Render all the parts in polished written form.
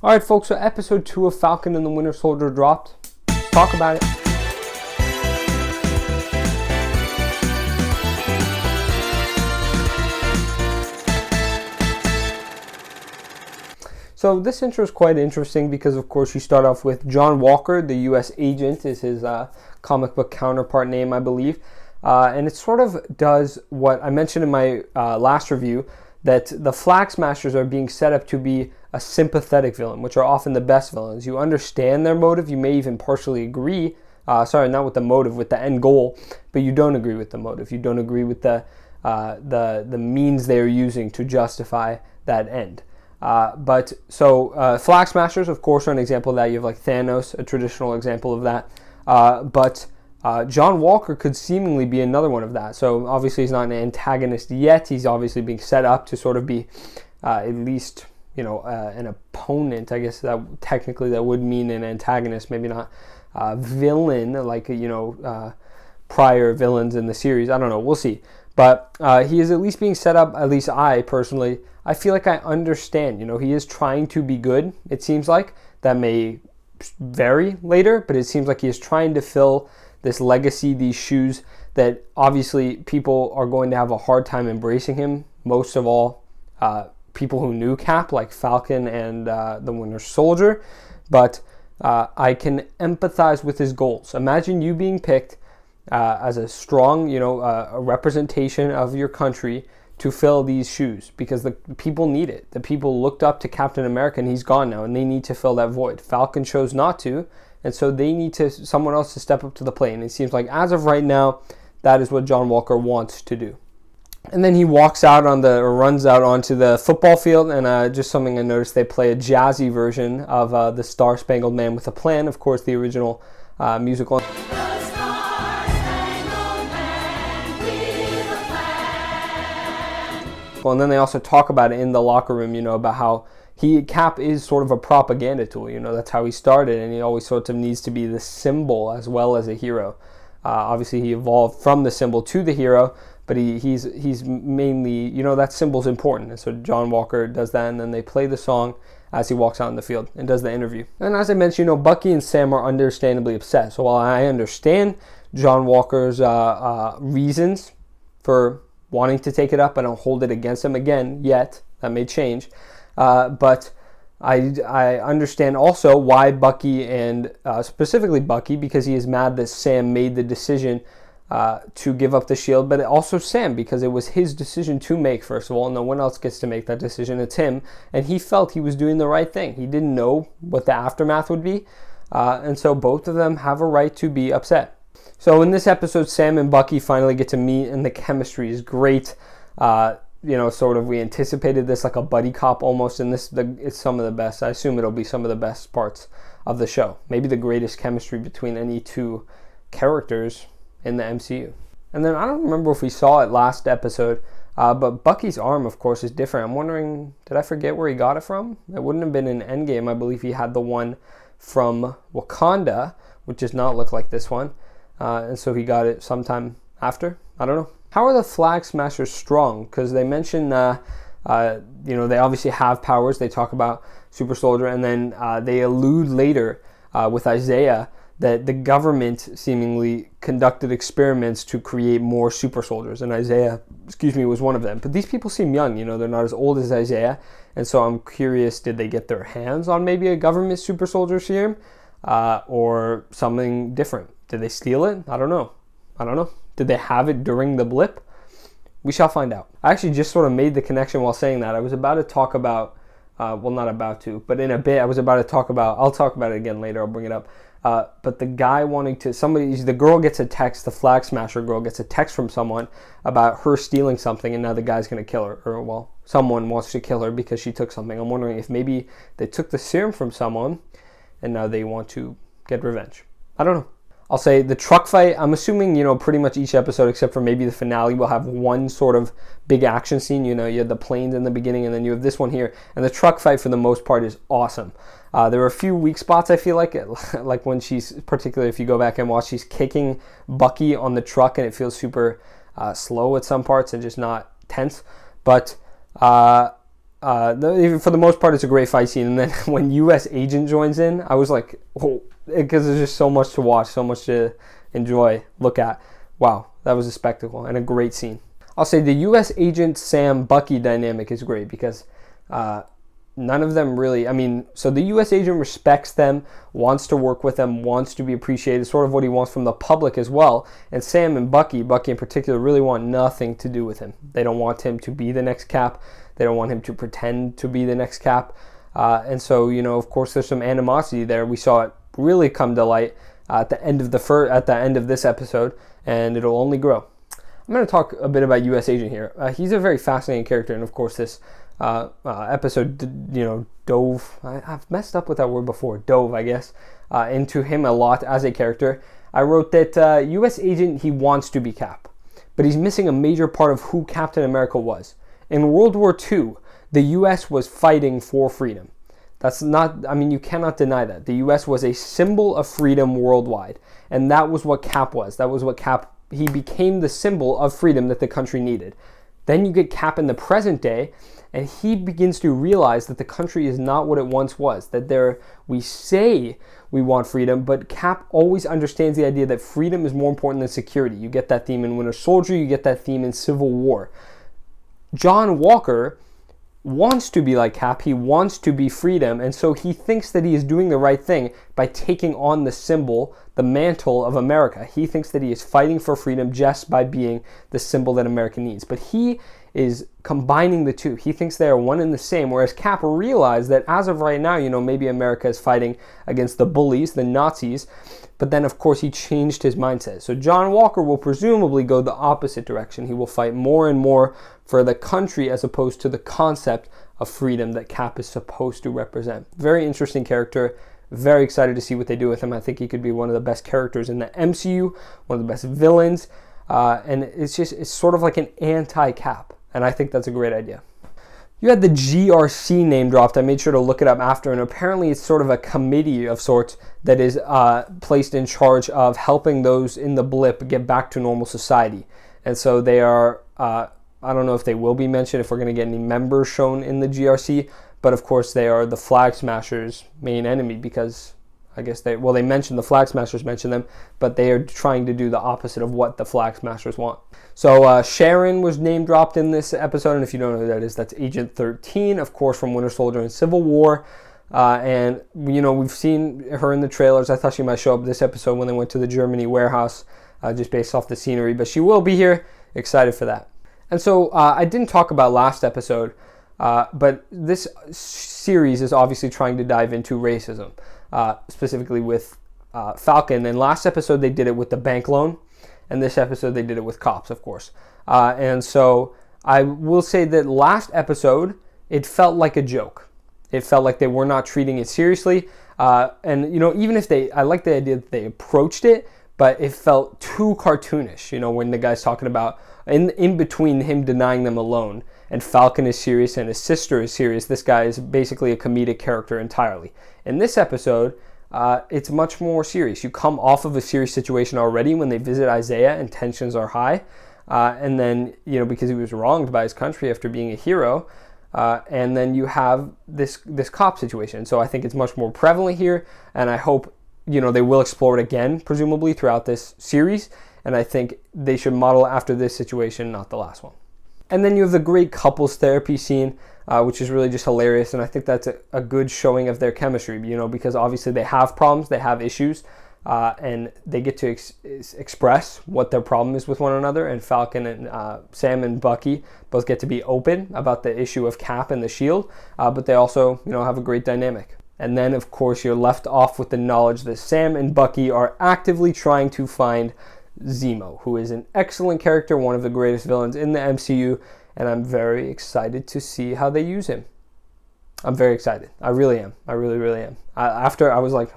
Alright folks, so episode 2 of Falcon and the Winter Soldier dropped. Let's talk about it. So this intro is quite interesting because of course you start off with John Walker, the US agent is his comic book counterpart name, I believe. And it sort of does what I mentioned in my last review, that the Flagsmashers are being set up to be a sympathetic villain, which are often the best villains. You understand their motive, you may even partially agree, not with the motive, with the end goal, but you don't agree with the motive. You don't agree with the means they're using to justify that end. Flagsmashers, of course, are an example of that. You have like Thanos, a traditional example of that. John Walker could seemingly be another one of that. So obviously he's not an antagonist yet. He's obviously being set up to sort of be at least, an opponent. I guess that technically that would mean an antagonist, maybe not a villain like, prior villains in the series. I don't know. We'll see. But he is at least being set up, at least I personally, I feel like I understand. He is trying to be good, it seems like. That may vary later, but it seems like he is trying to fill this legacy, these shoes that obviously people are going to have a hard time embracing him. Most of all, people who knew Cap, like Falcon and the Winter Soldier. But I can empathize with his goals. Imagine you being picked as a strong, a representation of your country to fill these shoes because the people need it. The people looked up to Captain America and he's gone now and they need to fill that void. Falcon chose not to, and so they need someone else to step up to the plate. And it seems like as of right now, that is what John Walker wants to do. And then he runs out onto the football field, and just something I noticed, they play a jazzy version of the Spangled Man with a Plan, of course, the original musical. And then they also talk about it in the locker room, about how Cap is sort of a propaganda tool. That's how he started, and he always sort of needs to be the symbol as well as a hero. Obviously, he evolved from the symbol to the hero, but he's mainly, that symbol's important. And so John Walker does that, and then they play the song as he walks out in the field and does the interview. And as I mentioned, Bucky and Sam are understandably upset. So while I understand John Walker's reasons for wanting to take it up, I don't hold it against him again yet. That may change. But I understand also why Bucky, and specifically Bucky, because he is mad that Sam made the decision to give up the shield, but also Sam, because it was his decision to make, first of all. No one else gets to make that decision. It's him. And he felt he was doing the right thing. He didn't know what the aftermath would be. And so both of them have a right to be upset. So in this episode, Sam and Bucky finally get to meet, and the chemistry is great. We anticipated this like a buddy cop almost, and it's some of the best. I assume it'll be some of the best parts of the show. Maybe the greatest chemistry between any two characters in the MCU. And then I don't remember if we saw it last episode, but Bucky's arm, of course, is different. I'm wondering, did I forget where he got it from? It wouldn't have been in Endgame. I believe he had the one from Wakanda, which does not look like this one. And so he got it sometime after. I don't know. How are the Flagsmashers strong? Because they mention, they obviously have powers. They talk about Super Soldier, and then they allude later with Isaiah that the government seemingly conducted experiments to create more super soldiers, and Isaiah, was one of them. But these people seem young, they're not as old as Isaiah, and so I'm curious, did they get their hands on maybe a government super soldier serum or something different? Did they steal it? I don't know. Did they have it during the blip? We shall find out. I actually just sort of made the connection while saying that. I was about to talk about, not about to, but in a bit I was about to talk about, I'll talk about it again later, I'll bring it up. But the guy the girl gets a text, the Flag Smasher girl gets a text from someone about her stealing something, and now the guy's going to kill her. Or, someone wants to kill her because she took something. I'm wondering if maybe they took the serum from someone, and now they want to get revenge. I don't know. I'll say the truck fight, I'm assuming, pretty much each episode except for maybe the finale will have one sort of big action scene. You had the planes in the beginning, and then you have this one here. And the truck fight, for the most part, is awesome. There are a few weak spots, I feel like when she's, particularly if you go back and watch, she's kicking Bucky on the truck, and it feels super slow at some parts and just not tense. But even for the most part, it's a great fight scene. And then when U.S. Agent joins in, I was like, oh, because there's just so much to watch, so much to enjoy, look at. Wow, that was a spectacle and a great scene. I'll say the U.S. Agent Sam Bucky dynamic is great because none of them really, so the U.S. agent respects them, wants to work with them, wants to be appreciated, sort of what he wants from the public as well. And Sam and Bucky in particular, really want nothing to do with him. They don't want him to be the next Cap. They don't want him to pretend to be the next Cap. And so, of course, there's some animosity there. We saw it really come to light at the end of this episode, and it'll only grow. I'm going to talk a bit about U.S. Agent here. He's a very fascinating character, and of course, this episode, dove. I've messed up with that word before. Dove, I guess, into him a lot as a character. I wrote that U.S. Agent, he wants to be Cap, but he's missing a major part of who Captain America was. In World War II, the U.S. was fighting for freedom. That's not, you cannot deny that. The U.S. was a symbol of freedom worldwide, and that was what Cap was. That was what he became the symbol of freedom that the country needed. Then you get Cap in the present day, and he begins to realize that the country is not what it once was, that we say we want freedom, but Cap always understands the idea that freedom is more important than security. You get that theme in Winter Soldier, you get that theme in Civil War. John Walker wants to be like Cap, he wants to be freedom, and so he thinks that he is doing the right thing by taking on the symbol, the mantle of America. He thinks that he is fighting for freedom just by being the symbol that America needs. But he is combining the two. He thinks they are one and the same, whereas Cap realized that as of right now, maybe America is fighting against the bullies, the Nazis, but then of course he changed his mindset. So John Walker will presumably go the opposite direction. He will fight more and more for the country as opposed to the concept of freedom that Cap is supposed to represent. Very interesting character. Very excited to see what they do with him. I think he could be one of the best characters in the MCU, one of the best villains, and it's sort of like an anti-Cap, and I think that's a great idea. You had the GRC name dropped. I made sure to look it up after, and apparently it's sort of a committee of sorts that is placed in charge of helping those in the blip get back to normal society. And so they are, I don't know if they will be mentioned, if we're going to get any members shown in the GRC, but of course they are the Flagsmashers' main enemy because I guess they mentioned the Flagsmashers, mentioned them, but they are trying to do the opposite of what the Flagsmashers want. So Sharon was name dropped in this episode, and if you don't know who that is, that's Agent 13, of course, from Winter Soldier and Civil War. And we've seen her in the trailers. I thought she might show up this episode when they went to the Germany warehouse, just based off the scenery, but she will be here. Excited for that. And so I didn't talk about last episode, but this series is obviously trying to dive into racism, specifically with Falcon. And last episode they did it with the bank loan, and this episode they did it with cops, of course. And so I will say that last episode, it felt like a joke. It felt like they were not treating it seriously. And, even if I like the idea that they approached it, but it felt too cartoonish, when the guy's talking about, in between him denying them a loan, and Falcon is serious and his sister is serious, this guy is basically a comedic character entirely. In this episode, it's much more serious. You come off of a serious situation already when they visit Isaiah and tensions are high. And then, because he was wronged by his country after being a hero. And then you have this cop situation. So I think it's much more prevalent here. And I hope, they will explore it again, presumably throughout this series. And I think they should model after this situation, not the last one. And then you have the great couples therapy scene, which is really just hilarious. And I think that's a good showing of their chemistry, because obviously they have problems, they have issues, and they get to express what their problem is with one another. And Falcon and Sam and Bucky both get to be open about the issue of Cap and the Shield, but they also, have a great dynamic. And then, of course, you're left off with the knowledge that Sam and Bucky are actively trying to find Zemo, who is an excellent character, one of the greatest villains in the MCU, and I'm very excited to see how they use him. I'm very excited. I really am. I really, really am. After I was like,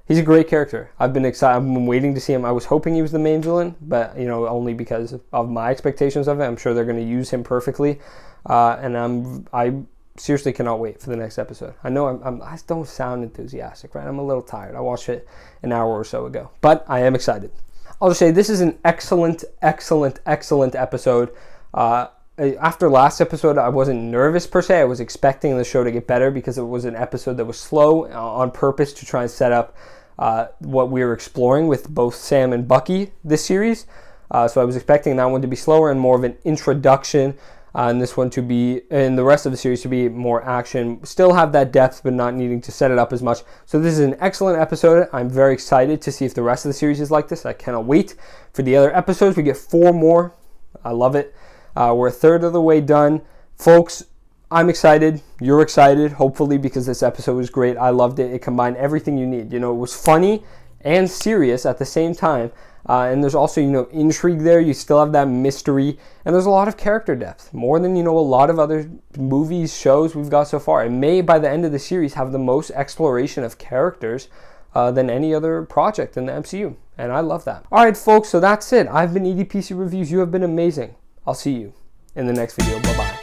he's a great character. I've been excited. I've been waiting to see him. I was hoping he was the main villain, but only because of my expectations of it. I'm sure they're going to use him perfectly, and I seriously cannot wait for the next episode. I know I don't sound enthusiastic, right? I'm a little tired. I watched it an hour or so ago, but I am excited. I'll just say this is an excellent, excellent, excellent episode. after last episode, I wasn't nervous per se. I was expecting the show to get better because it was an episode that was slow on purpose to try and set up what we were exploring with both Sam and Bucky this series. So I was expecting that one to be slower and more of an introduction, and this one to be, and the rest of the series to be more action. Still have that depth, but not needing to set it up as much. So this is an excellent episode. I'm very excited to see if the rest of the series is like this. I cannot wait for the other episodes. We get 4 more. I love it. We're a third of the way done. Folks, I'm excited. You're excited, hopefully, because this episode was great. I loved it. It combined everything you need. You know, it was funny and serious at the same time. And there's also, you know, intrigue there. You still have that mystery. And there's a lot of character depth. More than, you know, a lot of other movies, shows we've got so far. It may, by the end of the series, have the most exploration of characters than any other project in the MCU. And I love that. All right, folks, so that's it. I've been EDPC Reviews. You have been amazing. I'll see you in the next video. Bye-bye.